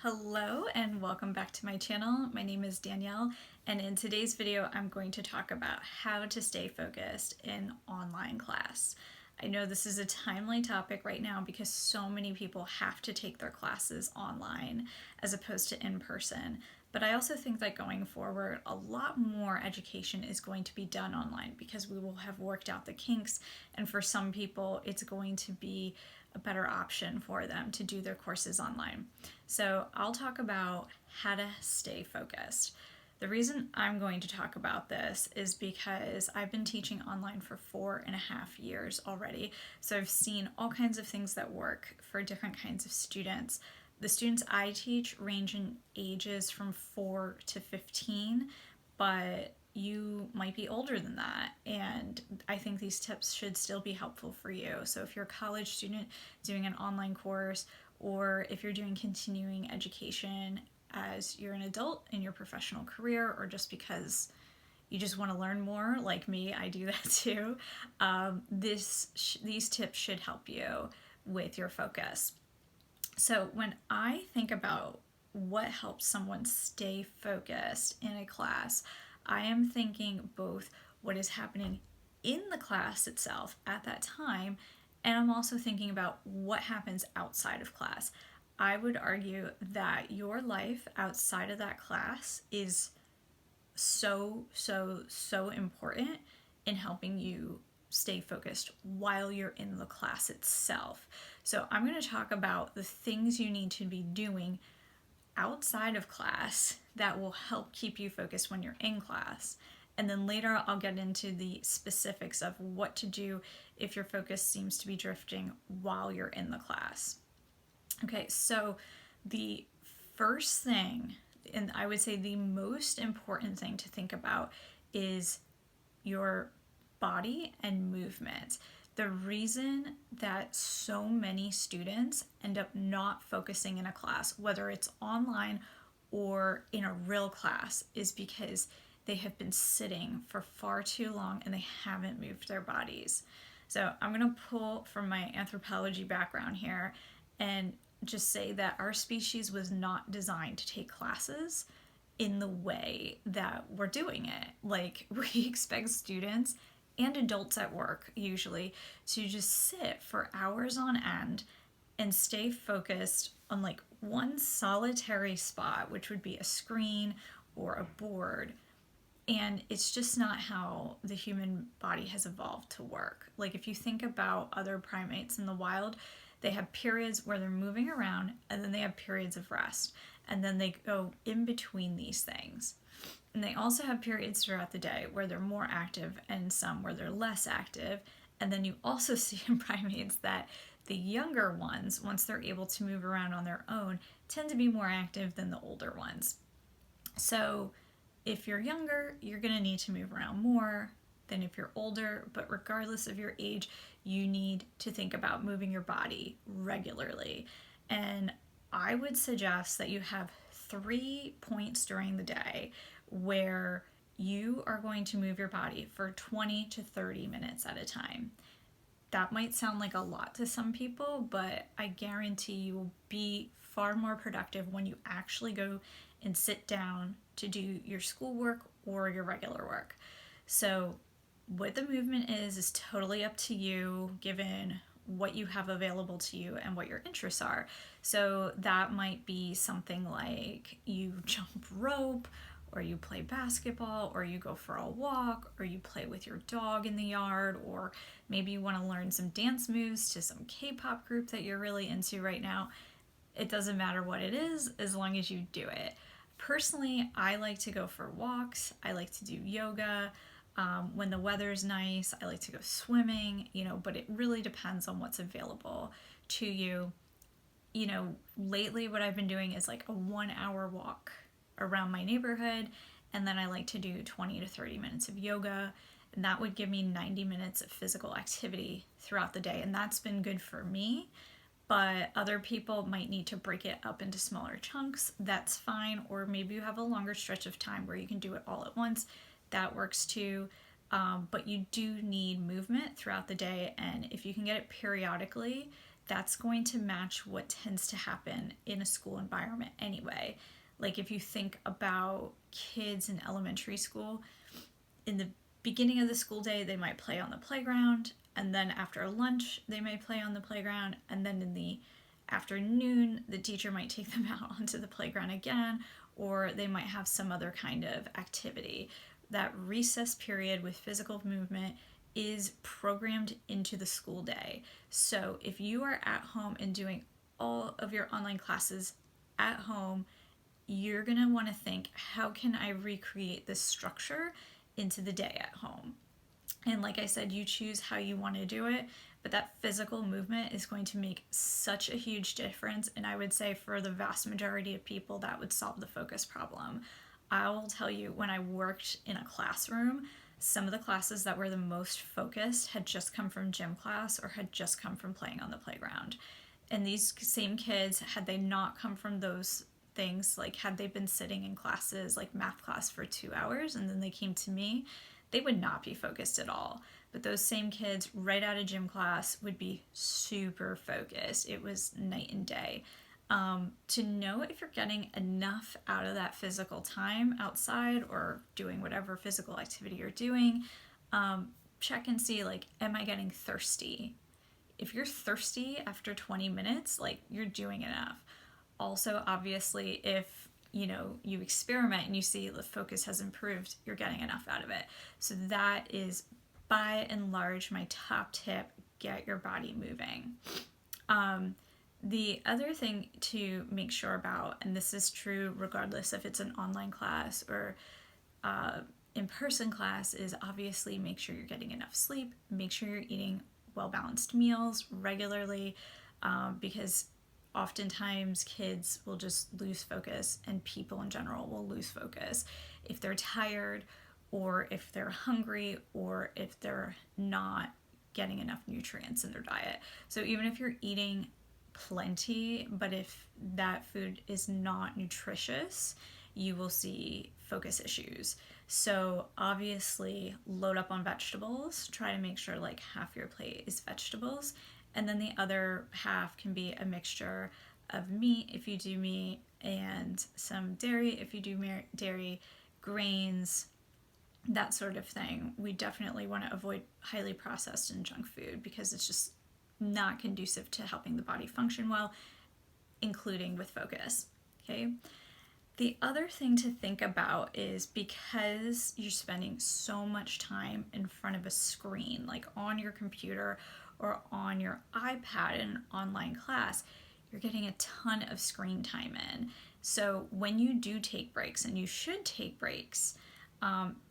Hello and welcome back to my channel. My name is Danielle, and in today's video I'm going to talk about how to stay focused in online class. I know this is a timely topic right now because so many people have to take their classes online as opposed to in person. But I also think that going forward, a lot more education is going to be done online because we will have worked out the kinks, and for some people it's going to be a better option for them to do their courses online. So I'll talk about how to stay focused. The reason I'm going to talk about this is because I've been teaching online for 4.5 years already. So I've seen all kinds of things that work for different kinds of students. The students I teach range in ages from 4 to 15, but you might be older than that, and I think these tips should still be helpful for you. So if you're a college student doing an online course, or if you're doing continuing education as you're an adult in your professional career, or just because you just want to learn more, like me, I do that too, these tips should help you with your focus. So when I think about what helps someone stay focused in a class, I am thinking both what is happening in the class itself at that time, and I'm also thinking about what happens outside of class. I would argue that your life outside of that class is so important in helping you stay focused while you're in the class itself. So I'm going to talk about the things you need to be doing outside of class that will help keep you focused when you're in class. And then later I'll get into the specifics of what to do if your focus seems to be drifting while you're in the class. Okay, so the first thing, and I would say the most important thing to think about, is your body and movement. The reason that so many students end up not focusing in a class, whether it's online or in a real class, is because they have been sitting for far too long and they haven't moved their bodies. So I'm going to pull from my anthropology background here and just say that our species was not designed to take classes in the way that we're doing it. Like, we expect students and adults at work usually to just sit for hours on end and stay focused on like one solitary spot, which would be a screen or a board. And it's just not how the human body has evolved to work. Like, if you think about other primates in the wild, they have periods where they're moving around, and then they have periods of rest, and then they go in between these things. And they also have periods throughout the day where they're more active and some where they're less active. And then you also see in primates that the younger ones, once they're able to move around on their own, tend to be more active than the older ones. So if you're younger, you're going to need to move around more than if you're older, but regardless of your age, you need to think about moving your body regularly. And I would suggest that you have 3 points during the day where you are going to move your body for 20 to 30 minutes at a time. That might sound like a lot to some people, but I guarantee you will be far more productive when you actually go and sit down to do your schoolwork or your regular work. So what the movement is totally up to you, given what you have available to you and what your interests are. So that might be something like you jump rope, or you play basketball, or you go for a walk, or you play with your dog in the yard, or maybe you want to learn some dance moves to some K-pop group that you're really into right now. It doesn't matter what it is, as long as you do it. Personally, I like to go for walks. I like to do yoga. When the weather's nice, I like to go swimming, but it really depends on what's available to you. Lately what I've been doing is like a 1-hour walk around my neighborhood, and then I like to do 20 to 30 minutes of yoga, and that would give me 90 minutes of physical activity throughout the day, and that's been good for me. But other people might need to break it up into smaller chunks. That's fine. Or maybe you have a longer stretch of time where you can do it all at once. That works too. But you do need movement throughout the day, and if you can get it periodically, that's going to match what tends to happen in a school environment anyway. Like if you think about kids in elementary school, in the beginning of the school day, they might play on the playground, and then after lunch, they may play on the playground, and then in the afternoon, the teacher might take them out onto the playground again, or they might have some other kind of activity. That recess period with physical movement is programmed into the school day. So if you are at home and doing all of your online classes at home, you're going to want to think, how can I recreate this structure into the day at home? And like I said, you choose how you want to do it, but that physical movement is going to make such a huge difference. And I would say for the vast majority of people, that would solve the focus problem. I will tell you, when I worked in a classroom, some of the classes that were the most focused had just come from gym class or had just come from playing on the playground. And these same kids, had they not come from those things, like had they been sitting in classes like math class for 2 hours and then they came to me, they would not be focused at all. But those same kids right out of gym class would be super focused. It was night and day. To know if you're getting enough out of that physical time outside or doing whatever physical activity you're doing, check and see, like, am I getting thirsty? If you're thirsty after 20 minutes, like, you're doing enough. Also, obviously, if you experiment and you see the focus has improved, you're getting enough out of it. So that is by and large my top tip: get your body moving. The other thing to make sure about, and this is true regardless if it's an online class or in-person class, is obviously make sure you're getting enough sleep, make sure you're eating well-balanced meals regularly, because oftentimes kids will just lose focus, and people in general will lose focus if they're tired or if they're hungry or if they're not getting enough nutrients in their diet. So even if you're eating plenty, but if that food is not nutritious, you will see focus issues. So obviously load up on vegetables. Try to make sure like half your plate is vegetables, and then the other half can be a mixture of meat if you do meat, and some dairy if you do dairy, grains, that sort of thing. We definitely want to avoid highly processed and junk food because it's just not conducive to helping the body function well, including with focus. Okay. The other thing to think about is, because you're spending so much time in front of a screen, like on your computer or on your iPad in an online class, you're getting a ton of screen time in. So when you do take breaks, and you should take breaks,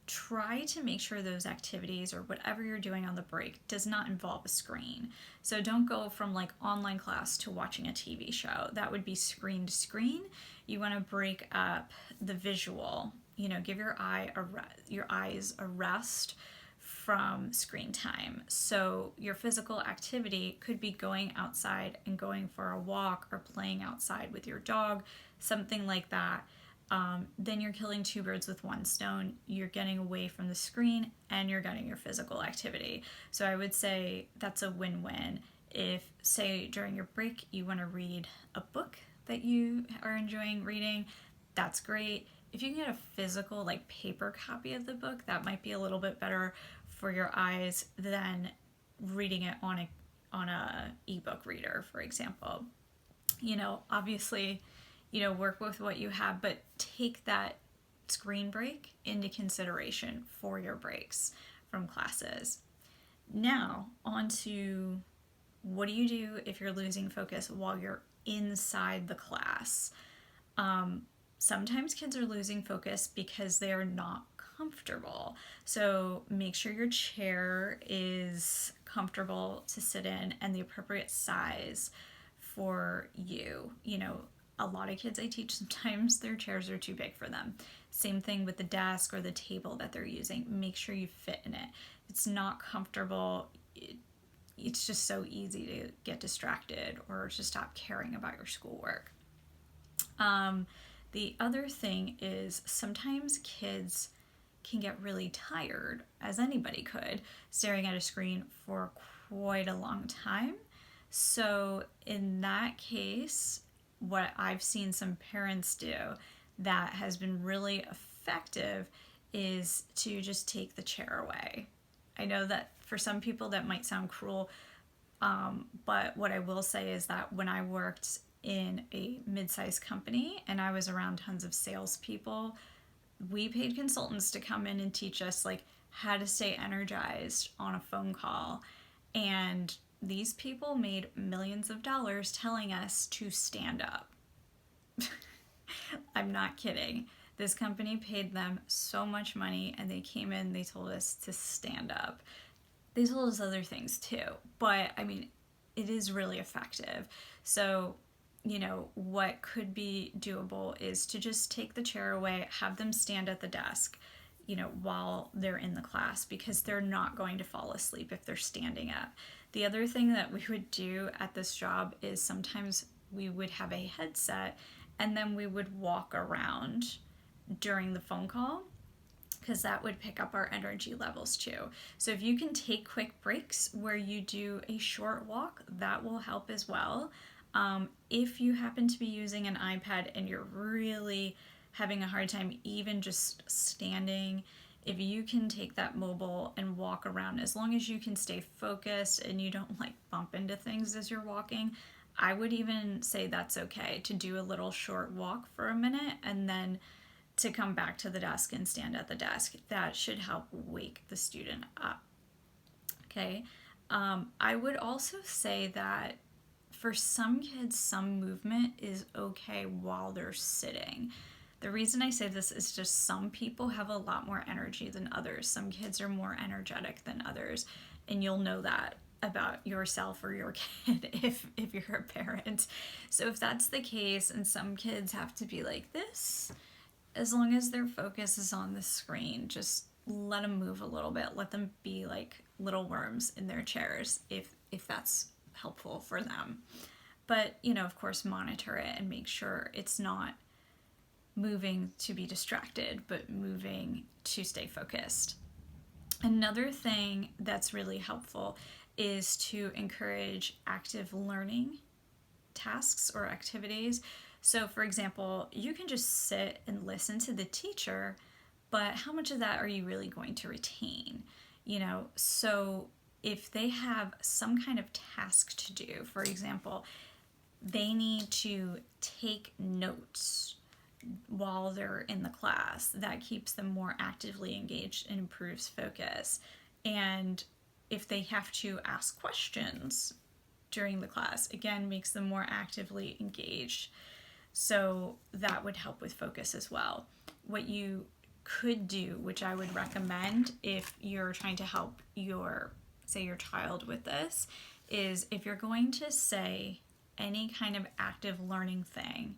try to make sure those activities or whatever you're doing on the break does not involve a screen. So don't go from like online class to watching a TV show. That would be screen to screen. You want to break up the visual, give your eyes a rest from screen time. So your physical activity could be going outside and going for a walk or playing outside with your dog, something like that. Then you're killing two birds with one stone. You're getting away from the screen and you're getting your physical activity. So I would say that's a win-win. If, say, during your break you want to read a book that you are enjoying reading, that's great. If you can get a physical, like paper copy of the book, that might be a little bit better for your eyes than reading it on a ebook reader, for example. Obviously, work with what you have, but take that screen break into consideration for your breaks from classes. Now, on to what do you do if you're losing focus while you're inside the class? Sometimes kids are losing focus because they are not comfortable. So make sure your chair is comfortable to sit in and the appropriate size for you. A lot of kids I teach, sometimes their chairs are too big for them. Same thing with the desk or the table that they're using. Make sure you fit in it. If it's not comfortable, it's just so easy to get distracted or to stop caring about your schoolwork. The other thing is, sometimes kids can get really tired, as anybody could, staring at a screen for quite a long time. So in that case, what I've seen some parents do that has been really effective is to just take the chair away. I know that for some people that might sound cruel, but what I will say is that when I worked in a mid-sized company and I was around tons of salespeople, we paid consultants to come in and teach us like how to stay energized on a phone call. And these people made millions of dollars telling us to stand up. I'm not kidding. This company paid them so much money and they came in, they told us to stand up. They told us other things too, but I mean, it is really effective. So, what could be doable is to just take the chair away, have them stand at the desk, while they're in the class, because they're not going to fall asleep if they're standing up. The other thing that we would do at this job is sometimes we would have a headset and then we would walk around during the phone call, because that would pick up our energy levels too. So if you can take quick breaks where you do a short walk, that will help as well. If you happen to be using an iPad and you're really having a hard time even just standing, if you can take that mobile and walk around, as long as you can stay focused and you don't like bump into things as you're walking, I would even say that's okay to do a little short walk for a minute and then to come back to the desk and stand at the desk. That should help wake the student up. Okay. I would also say that for some kids, some movement is okay while they're sitting. The reason I say this is just some people have a lot more energy than others. Some kids are more energetic than others, and you'll know that about yourself or your kid if you're a parent. So if that's the case and some kids have to be like this, as long as their focus is on the screen, just let them move a little bit. Let them be like little worms in their chairs if that's helpful for them. But, of course, monitor it and make sure it's not moving to be distracted, but moving to stay focused. Another thing that's really helpful is to encourage active learning tasks or activities. So, for example, you can just sit and listen to the teacher, but how much of that are you really going to retain? So if they have some kind of task to do, for example, they need to take notes while they're in the class, that keeps them more actively engaged and improves focus. And if they have to ask questions during the class, again, makes them more actively engaged. So that would help with focus as well. What you could do, which I would recommend if you're trying to help your child with this, is if you're going to say any kind of active learning thing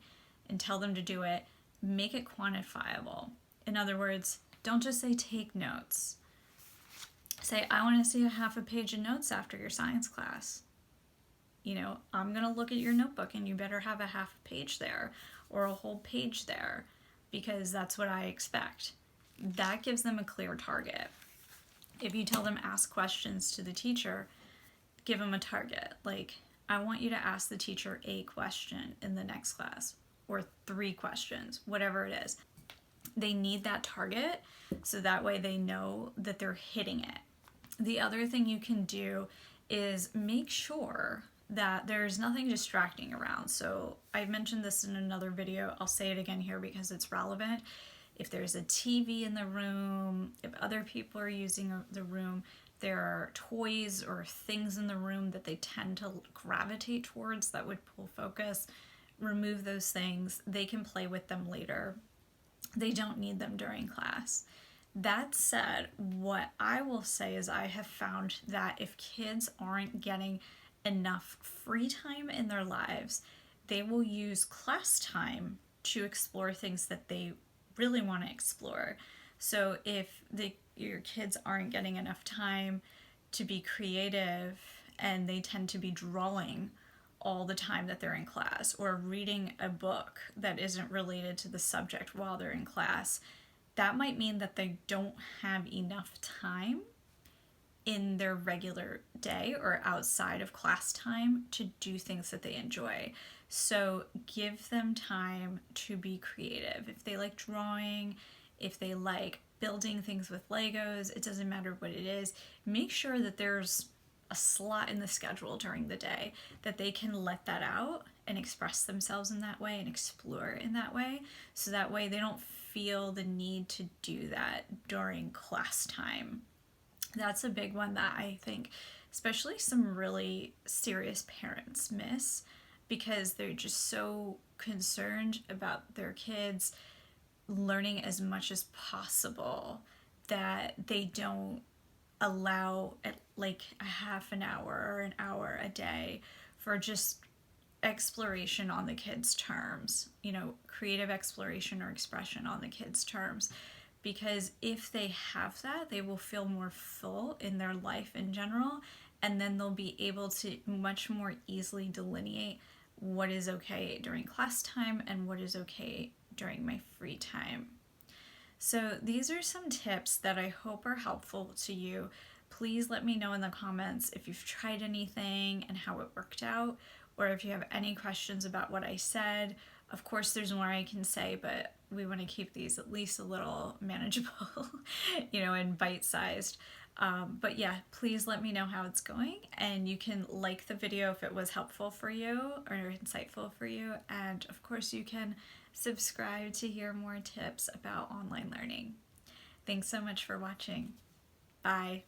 and tell them to do it, make it quantifiable. In other words, don't just say take notes. Say, I want to see a half a page of notes after your science class. I'm going to look at your notebook and you better have a half page there or a whole page there, because that's what I expect. That gives them a clear target. If you tell them ask questions to the teacher, give them a target. Like, I want you to ask the teacher a question in the next class, or 3 questions, whatever it is. They need that target so that way they know that they're hitting it. The other thing you can do is make sure that there's nothing distracting around. So I mentioned this in another video. I'll say it again here because it's relevant. If there's a TV in the room, if other people are using the room, there are toys or things in the room that they tend to gravitate towards that would pull focus, remove those things. They can play with them later. They don't need them during class. That said, what I will say is I have found that if kids aren't getting enough free time in their lives, they will use class time to explore things that they really want to explore. So if your kids aren't getting enough time to be creative and they tend to be drawing all the time that they're in class, or reading a book that isn't related to the subject while they're in class, that might mean that they don't have enough time in their regular day or outside of class time to do things that they enjoy. So give them time to be creative. If they like drawing, if they like building things with Legos, it doesn't matter what it is, make sure that there's a slot in the schedule during the day that they can let that out and express themselves in that way and explore in that way. So that way they don't feel the need to do that during class time. That's a big one that I think especially some really serious parents miss because they're just so concerned about their kids learning as much as possible that they don't allow like a half an hour or an hour a day for just exploration on the kids' terms, creative exploration or expression on the kids' terms. Because if they have that, they will feel more full in their life in general, and then they'll be able to much more easily delineate what is okay during class time and what is okay during my free time. So these are some tips that I hope are helpful to you. Please let me know in the comments if you've tried anything and how it worked out, or if you have any questions about what I said. Of course, there's more I can say, but we want to keep these at least a little manageable, and bite-sized. But yeah, please let me know how it's going, and you can like the video if it was helpful for you or insightful for you, and of course you can subscribe to hear more tips about online learning. Thanks so much for watching. Bye.